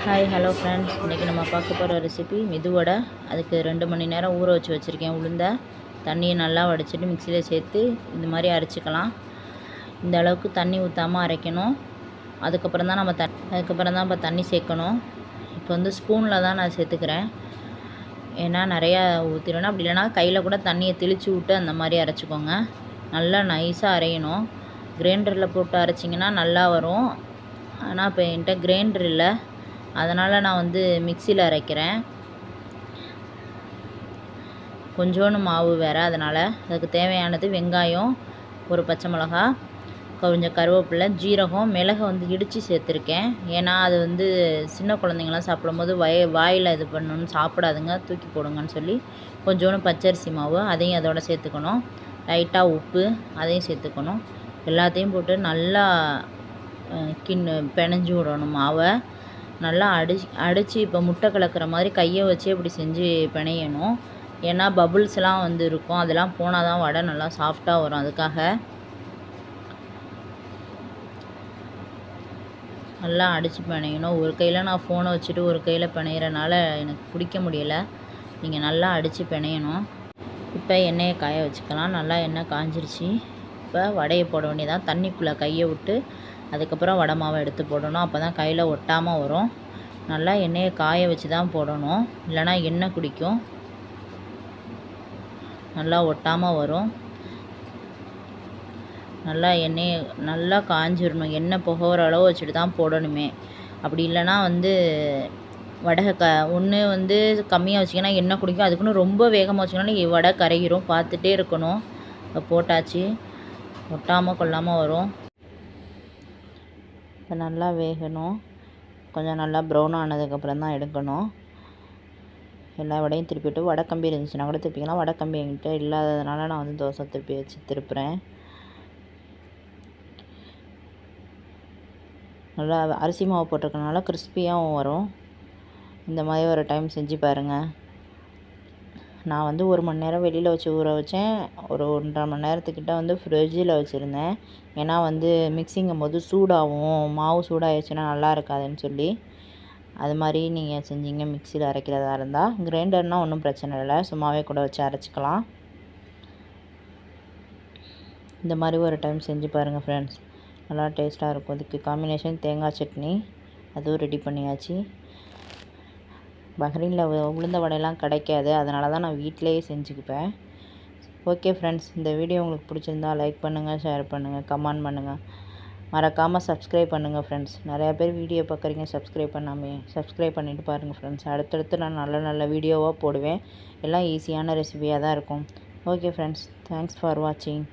Hi hello friends, இன்றைக்கி நம்ம பார்க்க போகிற ரெசிபி மெதுவடை. அதுக்கு 2 மணி நேரம் ஊற வச்சு வச்சுருக்கேன் உளுந்த. தண்ணியை நல்லா வடிச்சிட்டு மிக்சியில் சேர்த்து இந்த மாதிரி அரைச்சிக்கலாம். இந்த அளவுக்கு தண்ணி ஊற்றாமல் அரைக்கணும். அதுக்கப்புறம் தான் நம்ம தண்ணி சேர்க்கணும். இப்போ வந்து ஸ்பூனில் தான் நான் சேர்த்துக்கிறேன். ஏன்னா நிறையா ஊற்றிடணும். அப்படி இல்லைனா கையில் கூட தண்ணியை தெளித்து விட்டு அந்த மாதிரி அரைச்சிக்கோங்க. நல்லா நைஸாக அரையணும். கிரைண்டரில் போட்டு அரைச்சிங்கன்னா நல்லா வரும். ஆனால் இப்போ என்கிட்ட கிரைண்டர் இல்லை, அதனால் நான் வந்து மிக்சியில் அரைக்கிறேன். கொஞ்சோண்டு மாவு வேறு, அதனால் அதுக்கு தேவையானது வெங்காயம், ஒரு பச்சை மிளகா, கொஞ்சம் கருவேப்பிலை, ஜீரகம், மிளகை வந்து இடித்து சேர்த்துருக்கேன். ஏன்னா அது வந்து சின்ன குழந்தைங்களாம் சாப்பிடும்போது வாயில் இது பண்ணணுன்னு சாப்பிடாதுங்க, தூக்கி போடுங்கன்னு சொல்லி கொஞ்சோண்டு பச்சரிசி மாவு அதையும் அதோடு சேர்த்துக்கணும். லைட்டாக உப்பு அதையும் சேர்த்துக்கணும். எல்லாத்தையும் போட்டு நல்லா பிணைஞ்சி விடணும் மாவை. நல்லா அடித்து இப்போ முட்டை கலக்கிற மாதிரி கையை வச்சு இப்படி செஞ்சு பிணையணும். ஏன்னா பபுள்ஸ்லாம் வந்து இருக்கும், அதெல்லாம் போனால் தான் வடை நல்லா சாஃப்டாக வரும். அதுக்காக நல்லா அடித்து பிணையணும். ஒரு கையில் நான் ஃபோனை வச்சுட்டு ஒரு கையில் பிணையிறனால எனக்கு பிடிக்க முடியலை. நீங்கள் நல்லா அடித்து பிணையணும். இப்போ எண்ணெயை காய வச்சுக்கலாம். நல்லா எண்ணெய் காஞ்சிருச்சு. இப்போ வடையை போட வேண்டியதான். தண்ணிக்குள்ளே கையை விட்டு அதுக்கப்புறம் வடை மாவை எடுத்து போடணும். அப்போ தான் கையில் ஒட்டாமல் வரும். நல்லா எண்ணெயை காய வச்சு தான் போடணும், இல்லைனா எண்ணெய் குடிக்கும். நல்லா ஒட்டாமல் வரும். நல்லா எண்ணெயை நல்லா காஞ்சிடணும். எண்ணெய் புகவுற அளவு வச்சுட்டு தான் போடணுமே. அப்படி இல்லைனா வந்து வடை ஒன்று வந்து கம்மியாக வச்சிங்கன்னா எண்ணெய் குடிக்கும். அதுக்குன்னு ரொம்ப வேகமாக வச்சிங்கன்னா வடை கரையிரும். பார்த்துட்டே இருக்கணும். போட்டாச்சு, ஒட்டாமல் கொள்ளாமல் வரும். இப்போ நல்லா வேகணும். கொஞ்சம் நல்லா ப்ரௌன் ஆனதுக்கப்புறம் தான் எடுக்கணும். எல்லா வடையும் திருப்பிவிட்டு, வடை கம்பி இருந்துச்சுன்னா கூட திருப்பிக்கலாம். வடை கம்பி என்கிட்ட இல்லாததுனால நான் வந்து தோசை திருப்பி வச்சு திருப்புறேன். நல்லா அரிசி மாவு போட்டிருக்கனால கிறிஸ்பியாகவும் வரும். இந்த மாதிரி ஒரு டைம் செஞ்சு பாருங்கள். நான் வந்து 1 மணி நேரம் வெளியில் வச்சு ஊற வச்சேன். ஒரு 1.5 மணி நேரத்துக்கிட்ட வந்து ஃப்ரிட்ஜில் வச்சுருந்தேன். ஏன்னா வந்து மிக்சிங்கும் போது சூடாகும், மாவு சூடாகிடுச்சுன்னா நல்லா இருக்காதுன்னு சொல்லி. அது மாதிரி நீங்கள் செஞ்சீங்க மிக்சியில் அரைக்கிறதா இருந்தால். கிரைண்டர்னால் ஒன்றும் பிரச்சனை இல்லை, சும்மாவே கூட வச்சு அரைச்சிக்கலாம். இந்த மாதிரி ஒரு டைம் செஞ்சு பாருங்கள் ஃப்ரெண்ட்ஸ், நல்லா டேஸ்ட்டாக இருக்கும். இதுக்கு காம்பினேஷன் தேங்காய் சட்னி, அதுவும் ரெடி பண்ணியாச்சு. பஹ்ரைனில் உளுந்த வடையெல்லாம் கிடைக்காது, அதனால தான் நான் வீட்டிலேயே செஞ்சுக்குப்பேன். ஓகே ஃப்ரெண்ட்ஸ், இந்த வீடியோ உங்களுக்கு பிடிச்சிருந்தா லைக் பண்ணுங்கள், ஷேர் பண்ணுங்கள், கமெண்ட் பண்ணுங்கள். மறக்காமல் சப்ஸ்கிரைப் பண்ணுங்கள் ஃப்ரெண்ட்ஸ். நிறையா பேர் வீடியோ பார்க்குறீங்க, சப்ஸ்கிரைப் பண்ணாமே. சப்ஸ்கிரைப் பண்ணிவிட்டு பாருங்கள் ஃப்ரெண்ட்ஸ். அடுத்தடுத்து நான் நல்ல நல்ல வீடியோவாக போடுவேன். எல்லாம் ஈஸியான ரெசிபியாக தான் இருக்கும். ஓகே ஃப்ரெண்ட்ஸ், தேங்க்ஸ் ஃபார் வாட்சிங்.